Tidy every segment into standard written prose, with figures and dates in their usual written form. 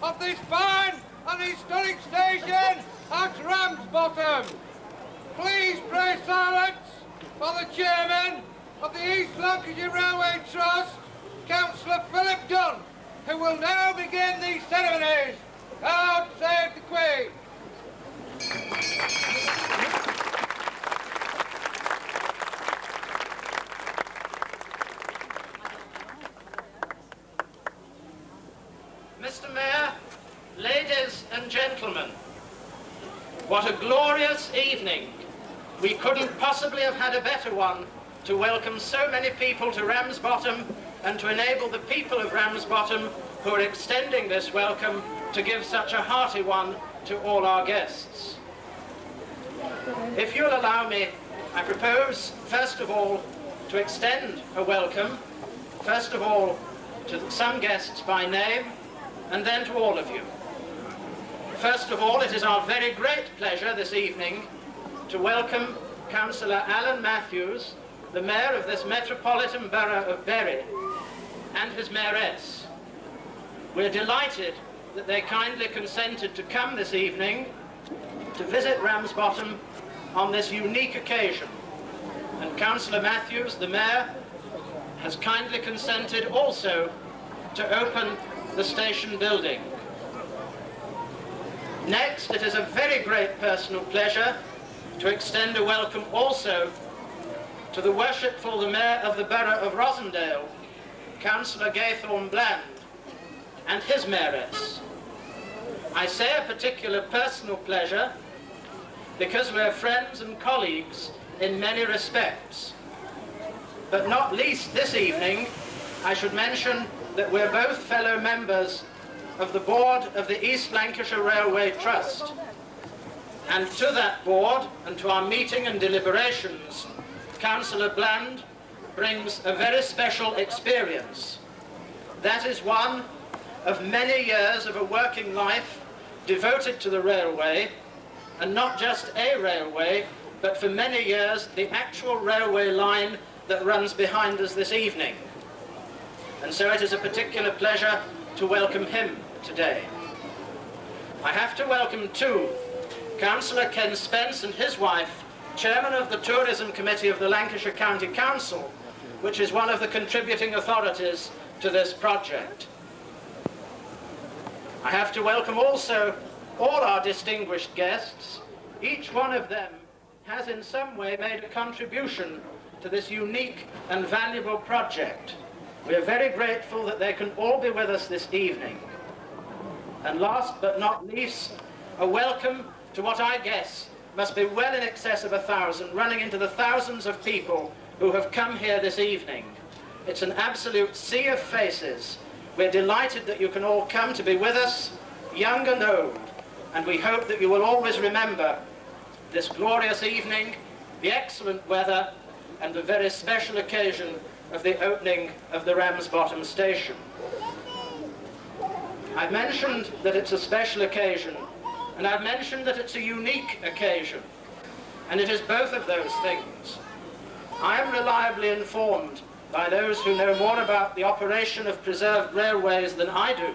of this fine and historic station at Ramsbottom. Please pray silence for the Chairman of the East Lancashire Railway Trust, Councillor Philip Dunn, who will now begin these ceremonies. God save the Queen. gentlemen, what a glorious evening. We couldn't possibly have had a better one to welcome so many people to Ramsbottom and to enable the people of Ramsbottom who are extending this welcome to give such a hearty one to all our guests. If you'll allow me, I propose, first of all, to extend a welcome, first of all, to some guests by name, and then to all of you. First of all, it is our very great pleasure this evening to welcome Councillor Alan Matthews, the Mayor of this Metropolitan Borough of Bury, and his Mayoress. We're delighted that they kindly consented to come this evening to visit Ramsbottom on this unique occasion. And Councillor Matthews, the Mayor, has kindly consented also to open the station building. Next, it is a very great personal pleasure to extend a welcome also to the worshipful the Mayor of the Borough of Rawtenstall, Councillor Gaithorne Bland, and his Mayoress. I say a particular personal pleasure because we're friends and colleagues in many respects. But not least this evening, I should mention that we're both fellow members of the board of the East Lancashire Railway Trust. And to that board and to our meeting and deliberations, Councillor Bland brings a very special experience. That is one of many years of a working life devoted to the railway, and not just a railway, but for many years the actual railway line that runs behind us this evening. And so it is a particular pleasure to welcome him today. I have to welcome too Councillor Ken Spence and his wife, Chairman of the Tourism Committee of the Lancashire County Council, which is one of the contributing authorities to this project. I have to welcome also all our distinguished guests. Each one of them has in some way made a contribution to this unique and valuable project. We are very grateful that they can all be with us this evening. And last but not least, a welcome to what I guess must be well in excess of 1,000, running into the thousands of people who have come here this evening. It's an absolute sea of faces. We're delighted that you can all come to be with us, young and old, and we hope that you will always remember this glorious evening, the excellent weather, and the very special occasion of the opening of the Ramsbottom Station. I've mentioned that it's a special occasion, and I've mentioned that it's a unique occasion, and it is both of those things. I am reliably informed by those who know more about the operation of preserved railways than I do,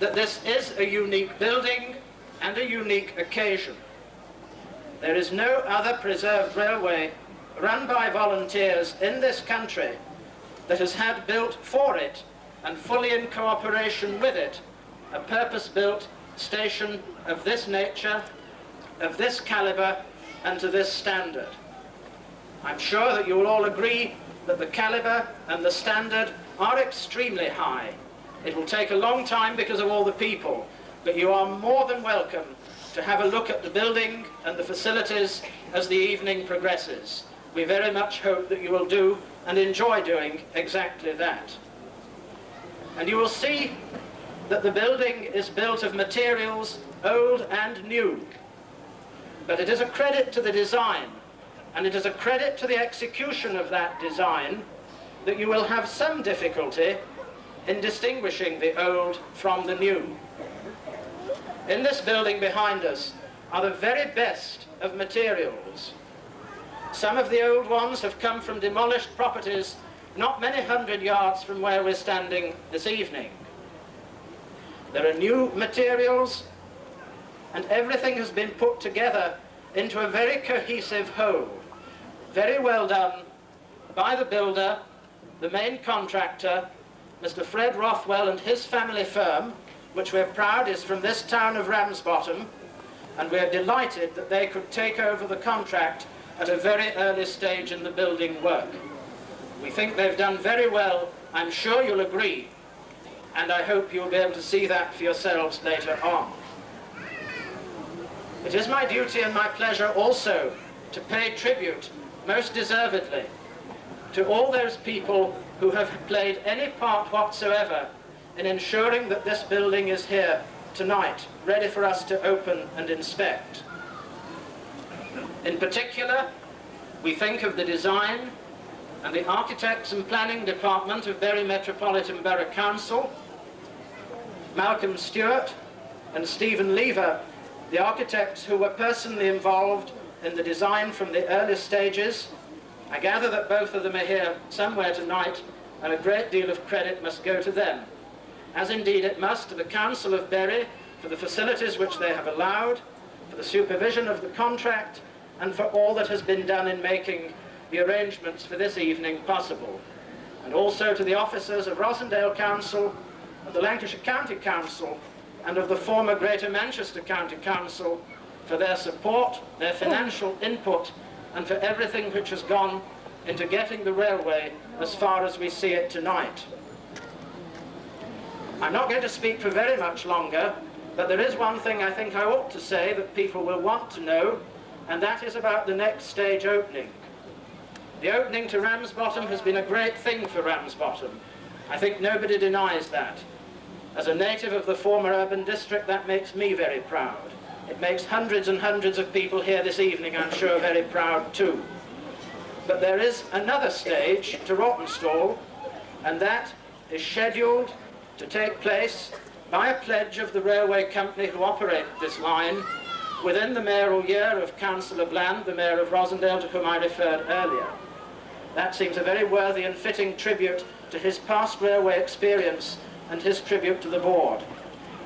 that this is a unique building and a unique occasion. There is no other preserved railway run by volunteers in this country that has had built for it and fully in cooperation with it a purpose-built station of this nature, of this calibre, and to this standard. I'm sure that you will all agree that the calibre and the standard are extremely high. It will take a long time because of all the people, but you are more than welcome to have a look at the building and the facilities as the evening progresses. We very much hope that you will do and enjoy doing exactly that. And you will see that the building is built of materials old and new. But it is a credit to the design, and it is a credit to the execution of that design, that you will have some difficulty in distinguishing the old from the new. In this building behind us are the very best of materials. Some of the old ones have come from demolished properties not many hundred yards from where we're standing this evening. There are new materials, and everything has been put together into a very cohesive whole. Very well done by the builder, the main contractor, Mr. Fred Rothwell and his family firm, which we're proud is from this town of Ramsbottom, and we're delighted that they could take over the contract at a very early stage in the building work. We think they've done very well. I'm sure you'll agree, and I hope you'll be able to see that for yourselves later on. It is my duty and my pleasure also to pay tribute, most deservedly, to all those people who have played any part whatsoever in ensuring that this building is here tonight, ready for us to open and inspect. In particular, we think of the design and the architects and planning department of Bury Metropolitan Borough Council, Malcolm Stewart and Stephen Lever, the architects who were personally involved in the design from the early stages. I gather that both of them are here somewhere tonight, and a great deal of credit must go to them, as indeed it must to the Council of Bury for the facilities which they have allowed, for the supervision of the contract, and for all that has been done in making the arrangements for this evening possible. And also to the officers of Rawtenstall Council, of the Lancashire County Council, and of the former Greater Manchester County Council for their support, their financial input, and for everything which has gone into getting the railway as far as we see it tonight. I'm not going to speak for very much longer, but there is one thing I think I ought to say that people will want to know, and that is about the next stage opening. The opening to Ramsbottom has been a great thing for Ramsbottom. I think nobody denies that. As a native of the former urban district, that makes me very proud. It makes hundreds and hundreds of people here this evening, I'm sure, very proud too. But there is another stage to Rawtenstall, and that is scheduled to take place by a pledge of the railway company who operate this line within the mayoral year of Councillor Bland, the Mayor of Rawtenstall, to whom I referred earlier. That seems a very worthy and fitting tribute to his past railway experience and his tribute to the board.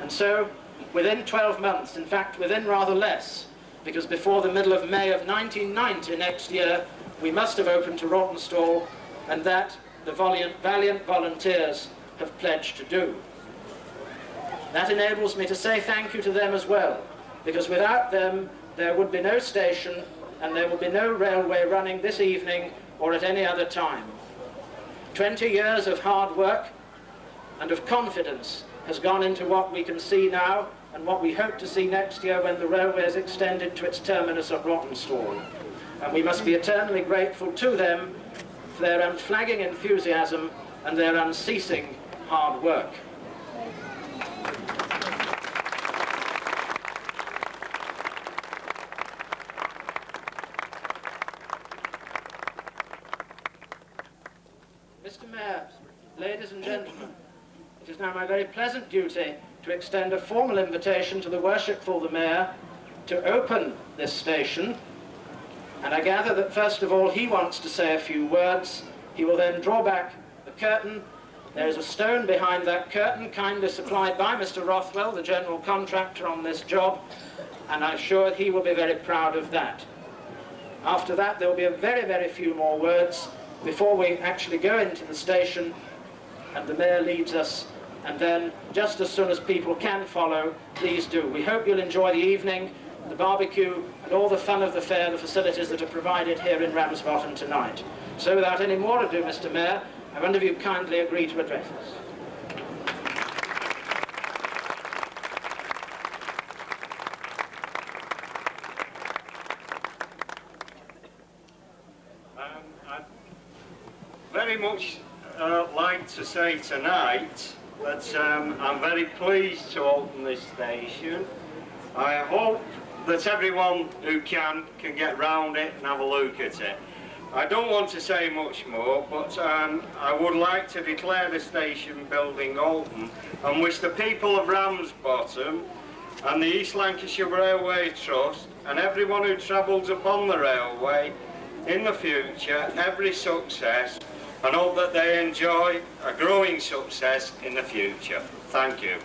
And so, within 12 months, in fact within rather less, because before the middle of May of 1990 next year, we must have opened to Rawtenstall, and that the valiant volunteers have pledged to do. That enables me to say thank you to them as well, because without them there would be no station and there would be no railway running this evening or at any other time. 20 years of hard work and of confidence has gone into what we can see now and what we hope to see next year when the railway is extended to its terminus at Rawtenstall. And we must be eternally grateful to them for their unflagging enthusiasm and their unceasing hard work. Mr. Mayor, ladies and gentlemen, it is now my very pleasant duty to extend a formal invitation to the Worshipful the Mayor to open this station, and I gather that first of all he wants to say a few words. He will then draw back the curtain. There is a stone behind that curtain, kindly supplied by Mr. Rothwell, the general contractor on this job, and I'm sure he will be very proud of that. After that there will be a very, very few more words before we actually go into the station and the Mayor leads us, and then just as soon as people can follow, please do. We hope you'll enjoy the evening, the barbecue and all the fun of the fair, the facilities that are provided here in Ramsbottom tonight. So without any more ado, Mr. Mayor, I wonder if you kindly agree to address us. I'd very much like to say tonight that I'm very pleased to open this station. I hope that everyone who can get round it and have a look at it. I don't want to say much more, but I would like to declare the station building open and wish the people of Ramsbottom and the East Lancashire Railway Trust and everyone who travels upon the railway in the future every success, and hope that they enjoy a growing success in the future. Thank you.